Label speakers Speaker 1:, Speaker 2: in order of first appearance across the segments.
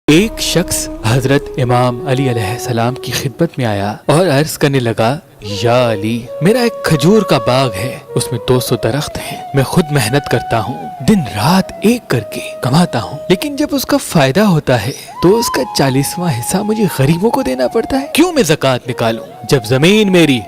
Speaker 1: ایک شخص حضرت امام علی علیہ السلام کی خدمت میں آیا اور عرض کرنے لگا، یا علی، میرا ایک کھجور کا باغ ہے، اس میں 200 درخت ہیں، میں خود محنت کرتا ہوں، دن رات ایک کر کے کماتا ہوں، لیکن جب اس کا فائدہ ہوتا ہے تو اس کا 40واں حصہ مجھے غریبوں کو دینا پڑتا ہے، کیوں میں زکوٰۃ نکالوں؟ جب زمین میری،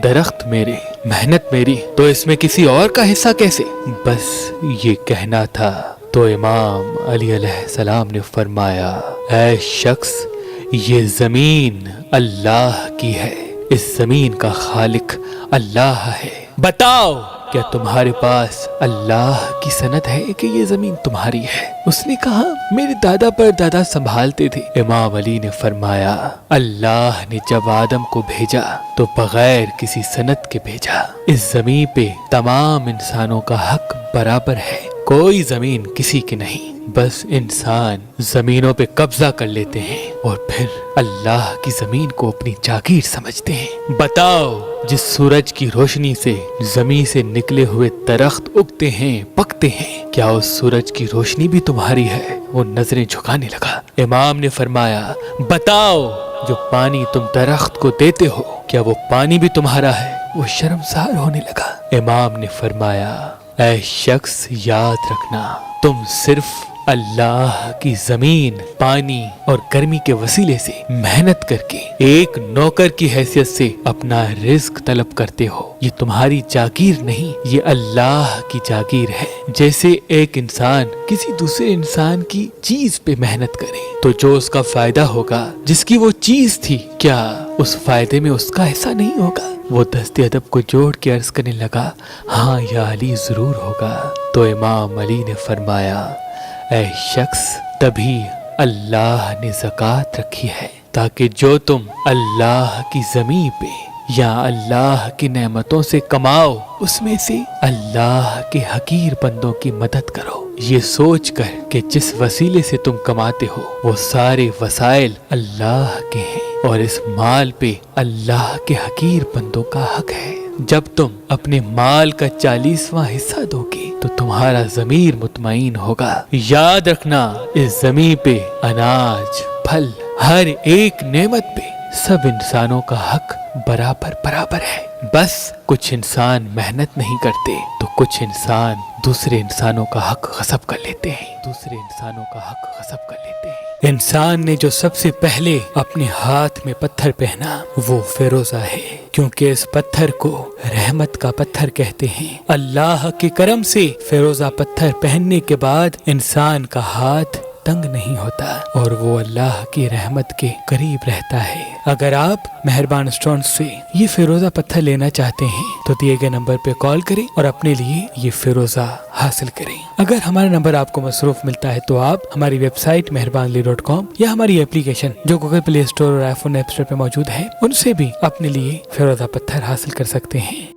Speaker 1: درخت میرے، محنت میری، تو اس میں کسی اور کا حصہ کیسے؟ بس یہ کہنا تھا تو امام علی علیہ السلام نے فرمایا، اے شخص، یہ زمین اللہ کی ہے، اس زمین کا خالق اللہ ہے، بتاؤ کیا تمہارے پاس اللہ کی سند ہے کہ یہ زمین تمہاری ہے؟ اس نے کہا، میرے دادا پر دادا سنبھالتے تھے۔ امام علی نے فرمایا، اللہ نے جب آدم کو بھیجا تو بغیر کسی سند کے بھیجا، اس زمین پہ تمام انسانوں کا حق برابر ہے، کوئی زمین کسی کی نہیں، بس انسان زمینوں پہ قبضہ کر لیتے ہیں اور پھر اللہ کی زمین کو اپنی جاگیر سمجھتے ہیں۔ بتاؤ، جس سورج کی روشنی سے زمین سے نکلے ہوئے درخت اگتے ہیں، پکتے ہیں، کیا اس سورج کی روشنی بھی تمہاری ہے؟ وہ نظریں جھکانے لگا۔ امام نے فرمایا، بتاؤ، جو پانی تم درخت کو دیتے ہو، کیا وہ پانی بھی تمہارا ہے؟ وہ شرمسار ہونے لگا۔ امام نے فرمایا، اے شخص، یاد رکھنا، تم صرف اللہ کی زمین، پانی اور گرمی کے وسیلے سے محنت کر کے ایک نوکر کی حیثیت سے اپنا رزق طلب کرتے ہو، یہ تمہاری جاگیر نہیں، یہ اللہ کی جاگیر ہے۔ جیسے ایک انسان کسی دوسرے انسان کی چیز پہ محنت کرے تو جو اس کا فائدہ ہوگا، جس کی وہ چیز تھی، کیا اس فائدے میں اس کا حصہ نہیں ہوگا؟ وہ دست ادب کو جوڑ کے عرض کرنے لگا، ہاں یا علی، ضرور ہوگا۔ تو امام علی نے فرمایا، اے شخص، تبھی اللہ نے زکوٰۃ رکھی ہے تاکہ جو تم اللہ کی زمین پہ یا اللہ کی نعمتوں سے کماؤ، اس میں سے اللہ کے حقیر بندوں کی مدد کرو، یہ سوچ کر کہ جس وسیلے سے تم کماتے ہو وہ سارے وسائل اللہ کے ہیں اور اس مال پہ اللہ کے حقیر بندوں کا حق ہے۔ جب تم اپنے مال کا 40واں حصہ دو گے تو تمہارا ضمیر مطمئن ہوگا۔ یاد رکھنا، اس زمین پہ اناج، پھل، ہر ایک نعمت پہ سب انسانوں کا حق برابر ہے، بس کچھ انسان محنت نہیں کرتے تو کچھ انسان دوسرے انسانوں کا حق غصب کر لیتے ہیں۔ انسان نے جو سب سے پہلے اپنے ہاتھ میں پتھر پہنا وہ فیروزہ ہے، کیونکہ اس پتھر کو رحمت کا پتھر کہتے ہیں۔ اللہ کے کرم سے فیروزہ پتھر پہننے کے بعد انسان کا ہاتھ تنگ نہیں ہوتا اور وہ اللہ کی رحمت کے قریب رہتا ہے۔ اگر آپ مہربان اسٹون سے یہ فیروزہ پتھر لینا چاہتے ہیں تو دیے گئے نمبر پہ کال کریں اور اپنے لیے یہ فیروزہ حاصل کریں۔ اگر ہمارا نمبر آپ کو مصروف ملتا ہے تو آپ ہماری ویب سائٹ meherbanli.com یا ہماری اپلیکیشن جو گوگل پلے اسٹور اور آئی فون ایپ اسٹور پہ موجود ہے، ان سے بھی اپنے لیے فیروزہ پتھر حاصل کر سکتے ہیں۔